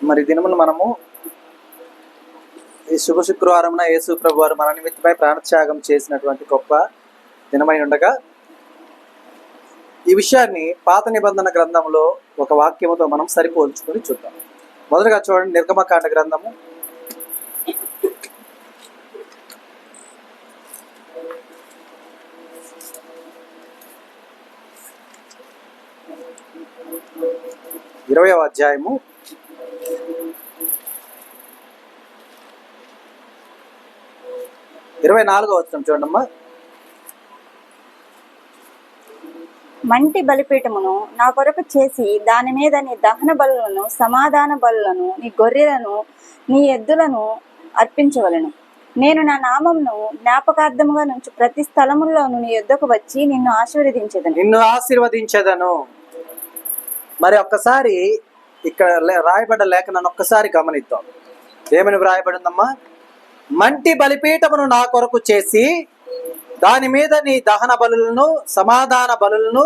మరి దినమును మనము ఈ శుభ శుక్రవారంన యేసు ప్రభు వారు మన నిమిత్తమై ప్రాణత్యాగం చేసినటువంటి గొప్ప దినమై ఉండగా ఈ విషయాన్ని పాత నిబంధన గ్రంథంలో ఒక వాక్యముతో మనం సరిపోల్చుకొని చూద్దాం. మొదటగా చూడండి, నిర్గమకాండ గ్రంథము 20వ అధ్యాయము 24వ వచనం చూడమ్మా. మంటి బలిపీఠమును నా కొరకు చేసి దాని మీద నీ దహన బలులను, సమాధాన బలులను, నీ గొర్రెలను, నీ ఎద్దులను అర్పించవలెను. నేను నా నామమును జ్ఞాపకార్థముగా నుంచి ప్రతి స్థలములోను నీ యొద్దకు వచ్చి నిన్ను ఆశీర్వదించెదను. మరి ఒక్కసారి ఇక్కడ రాయబడ్డ లేఖనాన్ని ఒక్కసారి గమనిద్దాం. ఏమని వ్రాయబడిందమ్మా? మంటి బలిపీఠమును నా కొరకు చేసి దాని మీద నీ దహన బలులను, సమాధాన బలులను,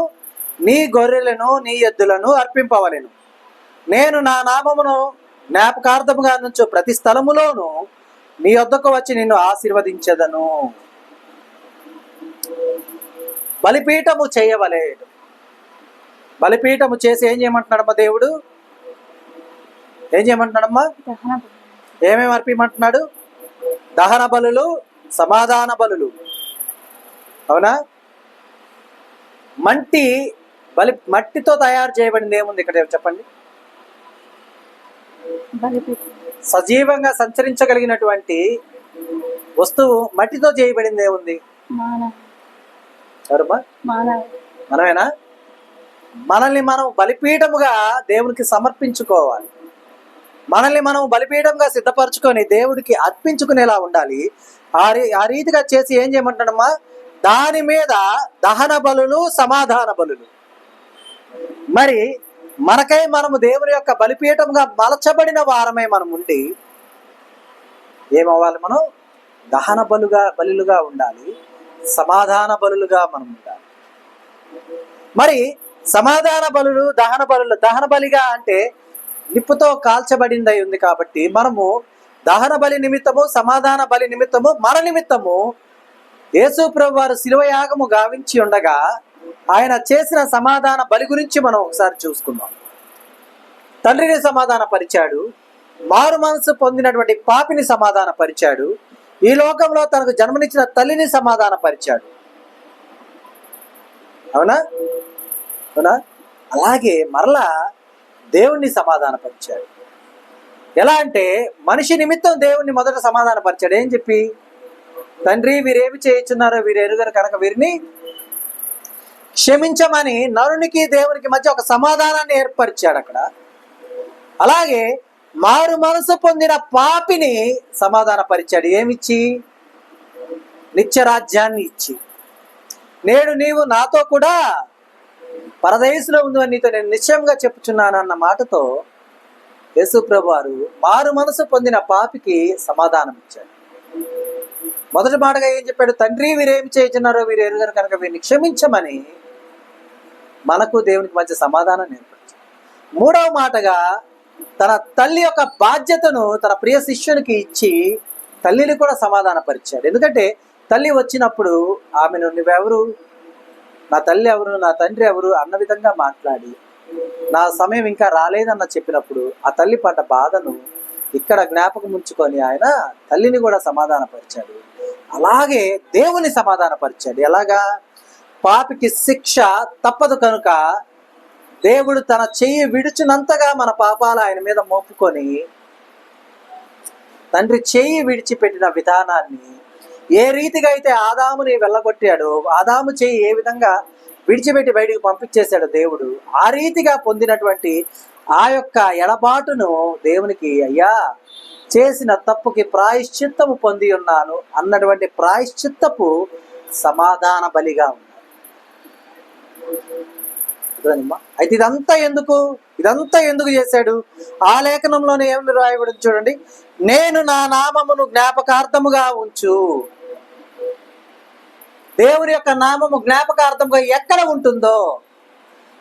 నీ గొర్రెలను, నీ ఎద్దులను అర్పింపవలెను. నేను నా నామమును జ్ఞాపకార్థముగా నుంచు ప్రతి స్థలములోను నీ వద్దకు వచ్చి నిన్ను ఆశీర్వదించెదను. బలిపీఠము చేయవలేడు. బలిపీఠము చేసి ఏం చేయమంటున్నాడమ్మా దేవుడు? ఏం చేయమంటున్నాడమ్మా? ఏమేమి అర్పించమంటున్నాడు? దహన బలులు, సమాధాన బలులు. అవునా? మట్టితో తయారు చేయబడింది ఏముంది ఇక్కడ చెప్పండి? సజీవంగా సంచరించగలిగినటువంటి వస్తువు మట్టితో చేయబడింది ఏముంది? ఎవరమ్మా? మనమేనా? మనల్ని మనం బలిపీఠముగా దేవునికి సమర్పించుకోవాలి. మనల్ని మనం బలిపీఠంగా సిద్ధపరచుకొని దేవుడికి అర్పించుకునేలా ఉండాలి. ఆ రీతిగా చేసి ఏం చేయమంటాడమ్మా? దాని మీద దహన బలులు, సమాధాన బలులు. మరి మనకై మనము దేవుని యొక్క బలిపీఠంగా మలచబడిన వారమై మనం ఉండి ఏమవ్వాలి? మనం దహన బలులుగా ఉండాలి, సమాధాన బలులుగా మనం ఉండాలి. మరి సమాధాన బలులు, దహన బలిగా అంటే నిప్పుతో కాల్చబడిందై ఉంది కాబట్టి మనము దహన బలి నిమిత్తము, సమాధాన బలి నిమిత్తము, మన నిమిత్తము యేసు ప్రభు వారు శిలువ యాగము గావించి ఉండగా ఆయన చేసిన సమాధాన బలి గురించి మనం ఒకసారి చూసుకుందాం. తండ్రిని సమాధాన పరిచాడు, మారు మనసు పొందినటువంటి పాపిని సమాధాన పరిచాడు, ఈ లోకంలో తనకు జన్మనిచ్చిన తల్లిని సమాధాన పరిచాడు. అవునా? అలాగే మరలా దేవుణ్ణి సమాధాన పరిచాడు. ఎలా అంటే మనిషి నిమిత్తం దేవుణ్ణి మొదట సమాధాన పరిచాడు. ఏం చెప్పి? తండ్రి, వీరేమి చేయుచున్నారో వీరు ఎరుగరు కనుక వీరిని క్షమించమని నరునికి దేవునికి మధ్య ఒక సమాధానాన్ని ఏర్పరిచాడు అక్కడ. అలాగే మారు మనసు పొందిన పాపిని సమాధాన పరిచాడు. ఏమిచ్చి? నిత్యరాజ్యాన్ని ఇచ్చి, నేడు నీవు నాతో కూడా పరదేశంలో ఉందని నీతో నేను నిశ్చయంగా చెప్పుచున్నాను అన్న మాటతో యేసు ప్రభు వారు మారు మనసు పొందిన పాపికి సమాధానం ఇచ్చాడు. మొదటి మాటగా ఏం చెప్పాడు? తండ్రి, వీరేమి చేయుచున్నారో వీరు ఎరుగరు కనుక వీరిని క్షమించమని మనకు దేవునికి మధ్య సమాధానం ఏర్పరిచాడు. మూడవ మాటగా తన తల్లి యొక్క బాధ్యతను తన ప్రియ శిష్యునికి ఇచ్చి తల్లిని కూడా సమాధాన పరిచాడు. ఎందుకంటే తల్లి వచ్చినప్పుడు ఆమెను నువ్వెవరు, నా తల్లి ఎవరు, నా తండ్రి ఎవరు అన్న విధంగా మాట్లాడి నా సమయం ఇంకా రాలేదన్న చెప్పినప్పుడు ఆ తల్లి పడ్డ బాధను ఇక్కడ జ్ఞాపకం ఉంచుకొని ఆయన తల్లిని కూడా సమాధాన పరిచాడు. అలాగే దేవుని సమాధాన పరిచాడు. ఎలాగా? పాపికి శిక్ష తప్పదు కనుక దేవుడు తన చెయ్యి విడిచినంతగా మన పాపాలు ఆయన మీద మోపుకొని తండ్రి చెయ్యి విడిచిపెట్టిన విధానాన్ని ఏ రీతిగా అయితే ఆదాముని వెళ్ళగొట్టాడో, ఆదాము చెయ్యి ఏ విధంగా విడిచిపెట్టి బయటికి పంపించేశాడు దేవుడు, ఆ రీతిగా పొందినటువంటి ఆ యొక్క ఎడబాటును దేవునికి, అయ్యా చేసిన తప్పుకి ప్రాయశ్చిత్తము పొంది ఉన్నాను అన్నటువంటి ప్రాయశ్చిత్తపు సమాధాన బలిగా ఉన్నాడు. అయితే ఇదంతా ఎందుకు చేశాడు? ఆ లేఖనంలోనే ఏమి రాయబడింది చూడండి. నేను నా నామమును జ్ఞాపకార్థముగా ఉంచు. దేవుని యొక్క నామము జ్ఞాపకార్థంగా ఎక్కడ ఉంటుందో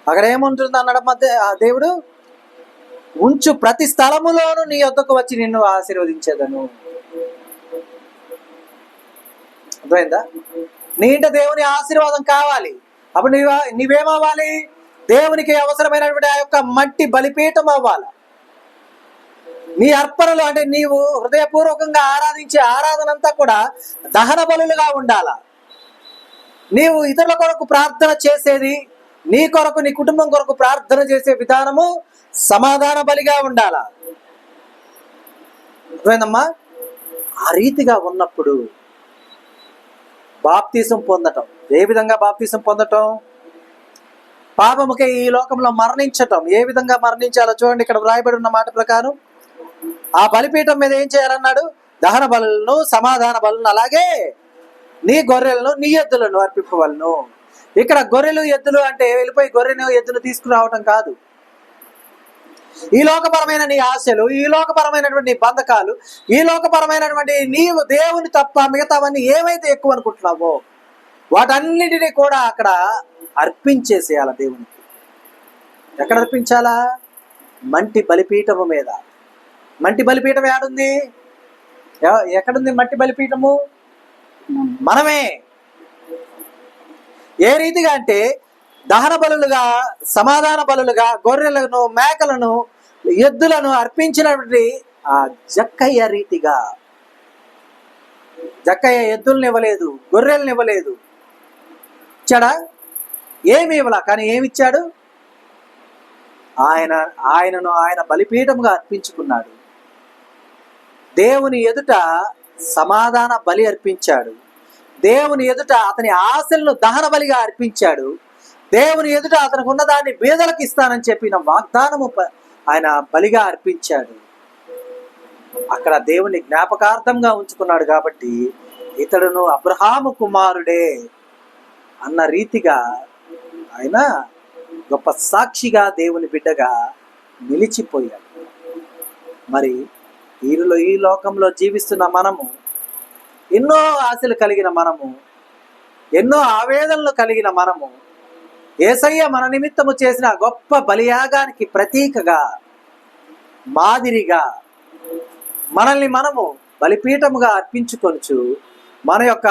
అక్కడ ఏముంటుంది అన్నాడు దేవుడు? ఉంచు ప్రతి స్థలములోను నీ యొద్దకు వచ్చి నిన్ను ఆశీర్వదించేదను. అర్థమైందా? నీ ఇంట దేవుని ఆశీర్వాదం కావాలి. అప్పుడు నీవేమవ్వాలి? దేవునికి అవసరమైనటువంటి ఆ యొక్క మట్టి బలిపీఠం అవ్వాలి. నీ అర్పణలు అంటే నీవు హృదయపూర్వకంగా ఆరాధించే ఆరాధన అంతా కూడా దహన బలులుగా ఉండాల. నీవు ఇతరుల కొరకు ప్రార్థన చేసేది, నీ కొరకు నీ కుటుంబం కొరకు ప్రార్థన చేసే విధానము సమాధాన బలిగా ఉండాల. అర్థమైందమ్మా? ఆ రీతిగా ఉన్నప్పుడు బాప్తీసం పొందటం. ఏ విధంగా బాప్తీసం పొందటం? పాపముకే ఈ లోకంలో మరణించటం. ఏ విధంగా మరణించాలో చూడండి. ఇక్కడ వ్రాయబడి ఉన్న మాట ప్రకారం ఆ బలిపీఠం మీద ఏం చేయాలన్నాడు? దహన బలులను, సమాధాన బలులను, అలాగే నీ గొర్రెలను, నీ ఎద్దులను అర్పింపవలను. ఇక్కడ గొర్రెలు ఎద్దులు అంటే వెళ్ళిపోయి గొర్రెను ఎద్దును తీసుకురావటం కాదు. ఈ లోకపరమైన నీ ఆశలు, ఈ లోకపరమైనటువంటి నీ బంధకాలు, ఈ లోకపరమైనటువంటి నీవు దేవుని తప్ప మిగతావన్నీ ఏవైతే ఎక్కువ అనుకుంటున్నావో వాటన్నిటినీ కూడా అక్కడ అర్పించేసేయాల దేవునికి. ఎక్కడ అర్పించాలా? మంటి బలిపీఠము మీద. మంటి బలిపీఠం ఏడుంది? ఎక్కడుంది మంటి బలిపీఠము? మనమే. ఏ రీతిగా అంటే దహన బలులుగా, సమాధాన బలులుగా గొర్రెలను, మేకలను, ఎద్దులను అర్పించినటువంటి ఆ జక్కయ్య రీతిగా. జక్కయ్య ఎద్దులను ఇవ్వలేదు, గొర్రెలను ఇవ్వలేదు. ఇచ్చాడా? ఏమి ఇవ్వలా. కానీ ఏమిచ్చాడు? ఆయనను ఆయన బలిపీఠముగా అర్పించుకున్నాడు. దేవుని ఎదుట సమాధాన బలి అర్పించాడు. దేవుని ఎదుట అతని ఆశలను దహన బలిగా అర్పించాడు. దేవుని ఎదుట అతనికి ఉన్నదాన్ని బీదలకు ఇస్తానని చెప్పిన వాగ్దానము ఆయన బలిగా అర్పించాడు. అక్కడ దేవుని జ్ఞాపకార్థంగా ఉంచుకున్నాడు. కాబట్టి ఇతడును అబ్రహాము కుమారుడే అన్న రీతిగా ఆయన గొప్ప సాక్షిగా దేవుని బిడ్డగా నిలిచిపోయాడు. మరి ఈ లోకంలో జీవిస్తున్న మనము, ఎన్నో ఆశలు కలిగిన మనము, ఎన్నో ఆవేదనలు కలిగిన మనము, యేసయ్య మన నిమిత్తము చేసిన గొప్ప బలియాగానికి ప్రతీకగా, మాదిరిగా మనల్ని మనము బలిపీఠముగా అర్పించుకొనుచు మన యొక్క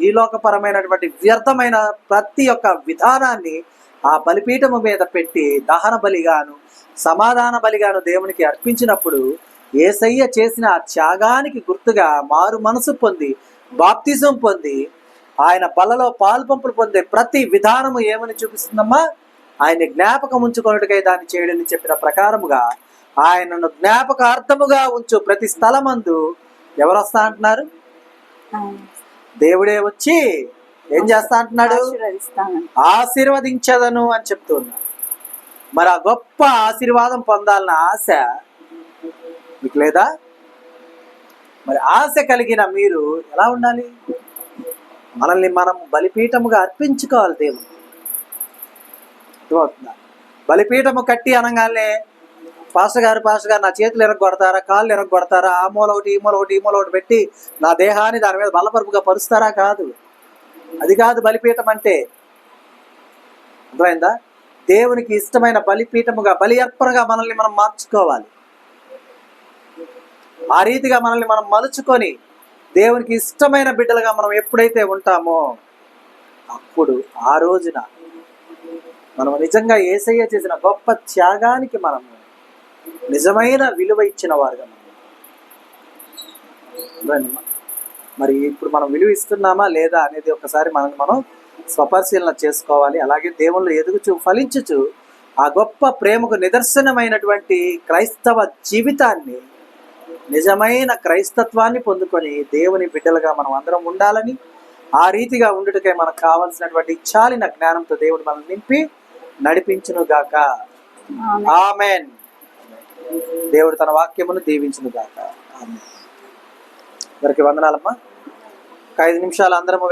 ఈ లోకపరమైనటువంటి వ్యర్థమైన ప్రతి ఒక్క విధానాన్ని ఆ బలిపీఠము మీద పెట్టి దహన బలిగాను, సమాధాన బలిగాను దేవునికి అర్పించినప్పుడు యేసయ్య చేసిన ఆ త్యాగానికి గుర్తుగా మారు మనసు పొంది, బాప్తిజం పొంది, ఆయన బలలో పాల్పంపులు పొందే ప్రతి విధానము ఏమని చూపిస్తుందమ్మా? ఆయన జ్ఞాపకం ఉంచుకొనుటకై దాన్ని చేయడని చెప్పిన ప్రకారముగా ఆయనను జ్ఞాపకార్థముగా ఉంచు ప్రతి స్థలమందు ఎవరు వస్తా అంటున్నారు? దేవుడే వచ్చి ఏం చేస్తా అంటున్నాడు? ఆశీర్వదించదను అని చెప్తూ ఉన్నాడు. మరి ఆ గొప్ప ఆశీర్వాదం పొందాలన్న ఆశ మీకు లేదా? మరి ఆశ కలిగిన మీరు ఎలా ఉండాలి? మనల్ని మనం బలిపీఠముగా అర్పించుకోవాలి దేవుడు. అర్థమవుతుందా? బలిపీఠము కట్టి అనగానే పాస్టర్ గారు నా చేతులు ఎరగొడతారా, కాళ్ళు ఎరగొడతారా, ఆ మూల ఒకటి ఈ మూల ఒకటి ఈ మూల ఒకటి పెట్టి నా దేహాన్ని దాని మీద బలపరుపుగా పరుస్తారా? కాదు. అది కాదు బలిపీఠం అంటే. అర్థమైందా? దేవునికి ఇష్టమైన బలిపీఠముగా, బలి అర్పణగా మనల్ని మనం మార్చుకోవాలి. ఆ రీతిగా మనల్ని మనం మలుచుకొని దేవునికి ఇష్టమైన బిడ్డలుగా మనం ఎప్పుడైతే ఉంటామో అప్పుడు ఆ రోజున మనం నిజంగా యేసయ్య చేసిన గొప్ప త్యాగానికి మనము నిజమైన విలువ ఇచ్చిన వారుగా మనం. మరి ఇప్పుడు మనం విలువ ఇస్తున్నామా లేదా అనేది ఒకసారి మనం స్వపరిశీలన చేసుకోవాలి. అలాగే దేవుళ్ళు ఎదుగుచు ఫలించుచు ఆ గొప్ప ప్రేమకు నిదర్శనమైనటువంటి క్రైస్తవ జీవితాన్ని, నిజమైన క్రైస్తత్వాన్ని పొందుకొని దేవుని బిడ్డలుగా మనం అందరం ఉండాలని, ఆ రీతిగా ఉండుటకై మనకు కావాల్సినటువంటి చాలిన జ్ఞానంతో దేవుడు మనం నింపి నడిపించును గాక. ఆమేన్. దేవుడు తన వాక్యమును దీవించును గాక. ఆమేన్. అందరికి వందనాలమ్మా. 5 నిమిషాలు అందరము